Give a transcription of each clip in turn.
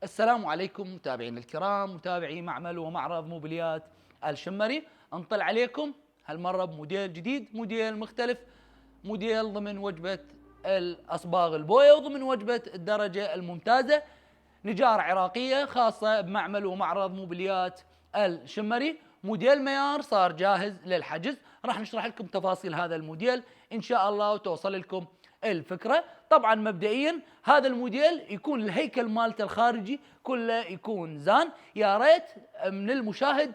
السلام عليكم متابعينا الكرام، متابعي معمل ومعرض موبيليات الشمري. انطل عليكم هالمرة بموديل جديد، موديل مختلف، موديل ضمن وجبة الأصباغ البوية وضمن وجبة الدرجة الممتازة. نجارة عراقية خاصة بمعمل ومعرض موبيليات الشمري. موديل ميار صار جاهز للحجز. راح نشرح لكم تفاصيل هذا الموديل إن شاء الله وتوصل لكم الفكرة. طبعا مبدئيا هذا الموديل يكون الهيكل مالته الخارجي كله يكون زان. يا ريت من المشاهد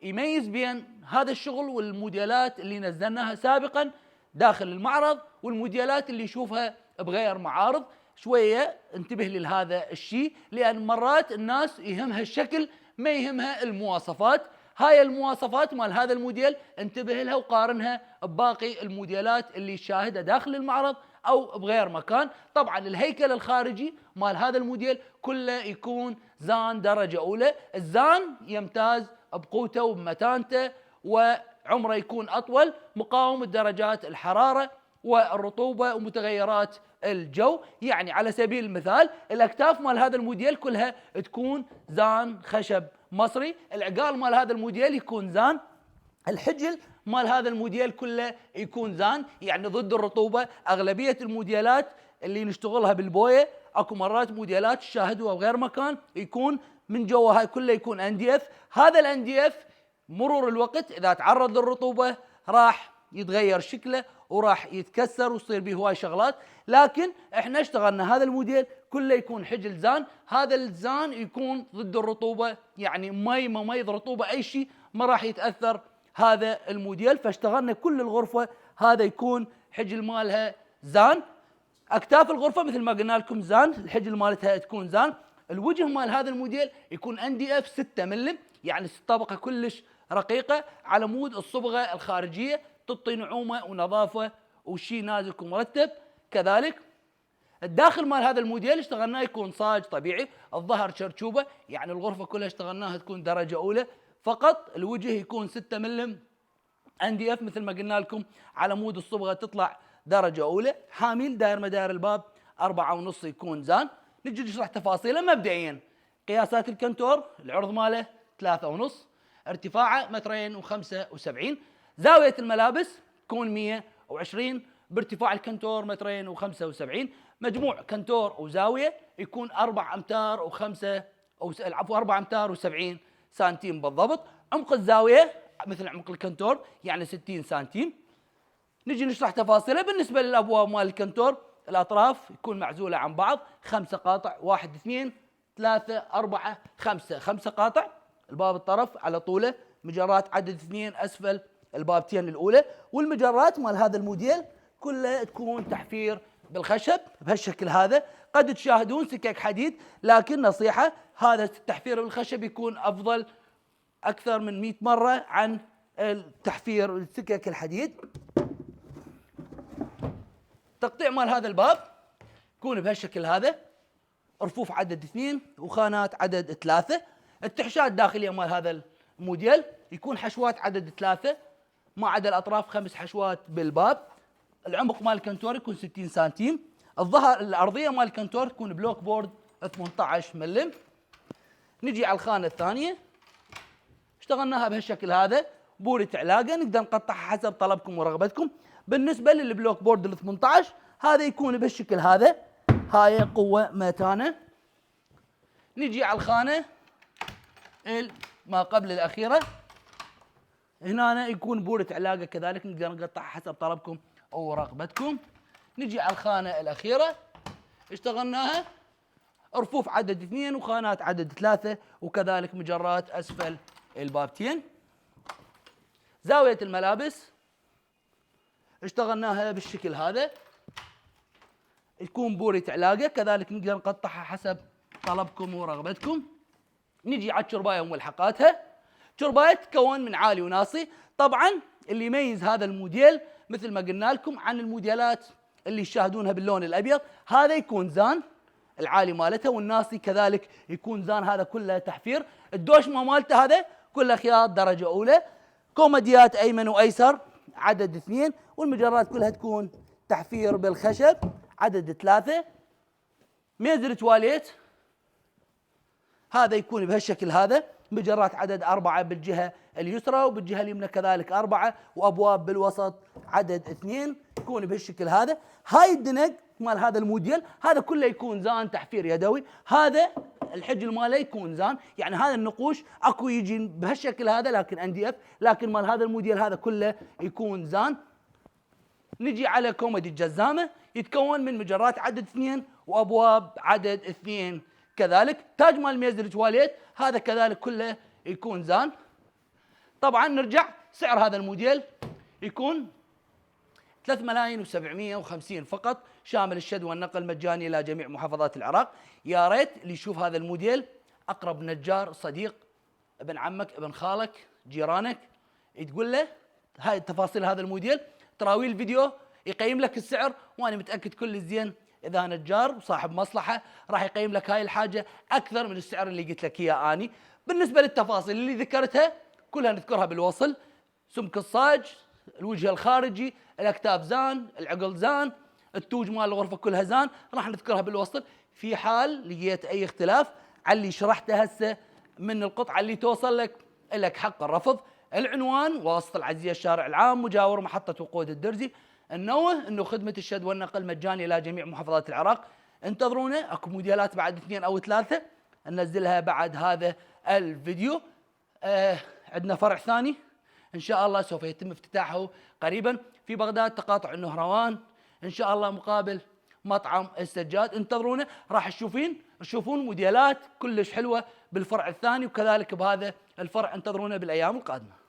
يميز بين هذا الشغل والموديلات اللي نزلناها سابقا داخل المعرض والموديلات اللي يشوفها بغير معارض. شوية انتبه لهذا الشيء، لأن مرات الناس يهمها الشكل ما يهمها المواصفات. هاي المواصفات مال هذا الموديل انتبه لها وقارنها بباقي الموديلات اللي تشاهدها داخل المعرض أو بغير مكان. طبعا الهيكل الخارجي مال هذا الموديل كله يكون زان درجة أولى. الزان يمتاز بقوته وبمتانته وعمره يكون أطول، مقاوم لدرجات الحرارة والرطوبة ومتغيرات الجو. يعني على سبيل المثال الأكتاف مال هذا الموديل كلها تكون زان خشب مصري، العقال مال هذا الموديل يكون زان، الحجل مال هذا الموديل كله يكون زان، يعني ضد الرطوبة. أغلبية الموديلات اللي نشتغلها بالبوية اكو مرات موديلات تشاهدوها بغير مكان يكون من جوا هاي كله يكون NDF. هذا الNDF مرور الوقت اذا تعرض للرطوبة راح يتغير شكله وراح يتكسر ويصير به هواي شغلات. لكن احنا اشتغلنا هذا الموديل كله يكون حجل زان. هذا الزان يكون ضد الرطوبة، يعني مي ما ميض رطوبة اي شيء ما راح يتأثر هذا الموديل. فاشتغلنا كل الغرفة هذا يكون حجل مالها زان. اكتاف الغرفة مثل ما قلنا لكم زان، الحجل مالتها تكون زان. الوجه مال هذا الموديل يكون NDF 6 ملم، يعني طبقة كلش رقيقة على مود الصبغة الخارجية، تعطي نعومة ونظافة وشي نازك ومرتب. كذلك الداخل مال هذا الموديل اشتغلناه يكون صاج طبيعي، الظهر شرشوبة، يعني الغرفة كلها اشتغلناها تكون درجة أولى. فقط الوجه يكون 6 ملم NDF مثل ما قلنا لكم على مود الصبغة تطلع درجة أولى. حامل داير مدار الباب 4.5 يكون زان. نجي نشرح تفاصيله. مبدئيا قياسات الكنتور، العرض ماله 3.5، ارتفاعه 2.75 متر. زاوية الملابس تكون 120 بارتفاع الكنتور 2.75 متر. مجموع كنتور وزاوية يكون 4 أمتار و5 أو عفوا 4 أمتار و70 سنتيم بالضبط. عمق الزاوية مثل عمق الكنتور يعني 60 سنتيم. نجي نشرح تفاصيله. بالنسبة للأبواب مال الكنتور الأطراف يكون معزولة عن بعض، 5 قاطع، 1 2 3 4 5، 5 قاطع. الباب الطرف على طوله، مجرات عدد 2 أسفل البابتين الأولى. والمجرات مال هذا الموديل كلها تكون تحفير بالخشب بهالشكل هذا. قد تشاهدون سكك حديد، لكن نصيحة هذا التحفير بالخشب يكون أفضل أكثر من 100 مرة عن التحفير السكك الحديد. تقطيع مال هذا الباب يكون بهالشكل هذا، رفوف عدد 2 وخانات عدد 3. التحشات الداخلية مال هذا الموديل يكون حشوات عدد 3 ما عدا الأطراف 5 حشوات بالباب. العمق مال الكنتور يكون 60 سنتيم. الظهر الأرضية مال الكنتور تكون بلوك بورد 18 ملم. نجي على الخانة الثانية، اشتغلناها بهالشكل هذا، بورة علاقة نقدر نقطعها حسب طلبكم ورغبتكم. بالنسبة للبلوك بورد ال 18 هذا يكون بهالشكل هذا، هاي قوة متانة. نجي على الخانة ما قبل الأخيرة، هنا يكون بورة علاقة كذلك نقدر نقطعها حسب طلبكم أو رغبتكم. نجي على الخانة الأخيرة، اشتغلناها رفوف عدد 2 وخانات عدد 3 وكذلك مجرات أسفل البابتين. زاوية الملابس اشتغلناها بالشكل هذا، تكون بورة علاقة كذلك نقدر نقطعها حسب طلبكم ورغبتكم. نجي على الشرباية وملحقاتها. شرباية تكون من عالي وناصي. طبعا اللي يميز هذا الموديل مثل ما قلنا لكم عن الموديلات اللي تشاهدونها باللون الأبيض، هذا يكون زان العالي مالته، والناصي كذلك يكون زان، هذا كله تحفير. الدوشمة مالته هذا كله خياط درجة أولى. كوميديات أيمن وأيسر عدد 2، والمجرات كلها تكون تحفير بالخشب عدد 3. ميزر تواليت هذا يكون بهالشكل هذا، مجرات عدد 4 بالجهة اليسرى، وبالجهة اليمنى كذلك 4، وأبواب بالوسط عدد 2، يكون بهالشكل هذا. هاي الدنق مال هذا الموديل هذا كله يكون زان تحفير يدوي، هذا الحجل ماله يكون زان، يعني هذا النقوش اكو يجي بهالشكل هذا لكن NDF، لكن مال هذا الموديل هذا كله يكون زان. نجي على كومودي الجزامة، يتكون من مجرات عدد 2 وأبواب عدد 2 كذلك. تاج مال ميز التواليت هذا كذلك كله يكون زان. طبعا نرجع سعر هذا الموديل يكون 3,750,000 فقط، شامل الشد والنقل مجاني إلى جميع محافظات العراق. يا ريت اللي يشوف هذا الموديل، أقرب نجار، صديق، ابن عمك، ابن خالك، جيرانك، تقول له هاي تفاصيل هذا الموديل، تراويه الفيديو يقيم لك السعر، وأنا متأكد كل الزين إذا نجار وصاحب مصلحة راح يقيم لك هاي الحاجة أكثر من السعر اللي قلت لك إياه أني. بالنسبة للتفاصيل اللي ذكرتها كلها نذكرها بالوصل، سمك الصاج، الوجه الخارجي، الأكتاف زان، العقل زان، التوج مال الغرفة كلها زان، راح نذكرها بالوصل. في حال لقيت أي اختلاف على اللي شرحته هسه من القطعة اللي توصل لك حق الرفض. العنوان واسطة العزية الشارع العام مجاور محطة وقود الدرزي. ننوه انه خدمة الشد والنقل مجاني الى جميع محافظات العراق. انتظرونا، اكو موديلات بعد 2 أو 3 ننزلها بعد هذا الفيديو. عندنا فرع ثاني ان شاء الله سوف يتم افتتاحه قريبا في بغداد، تقاطع النهروان، ان شاء الله مقابل مطعم السجاد. انتظرونا، راح تشوفون موديلات كلش حلوة بالفرع الثاني، وكذلك بهذا الفرع انتظرونا بالايام القادمة.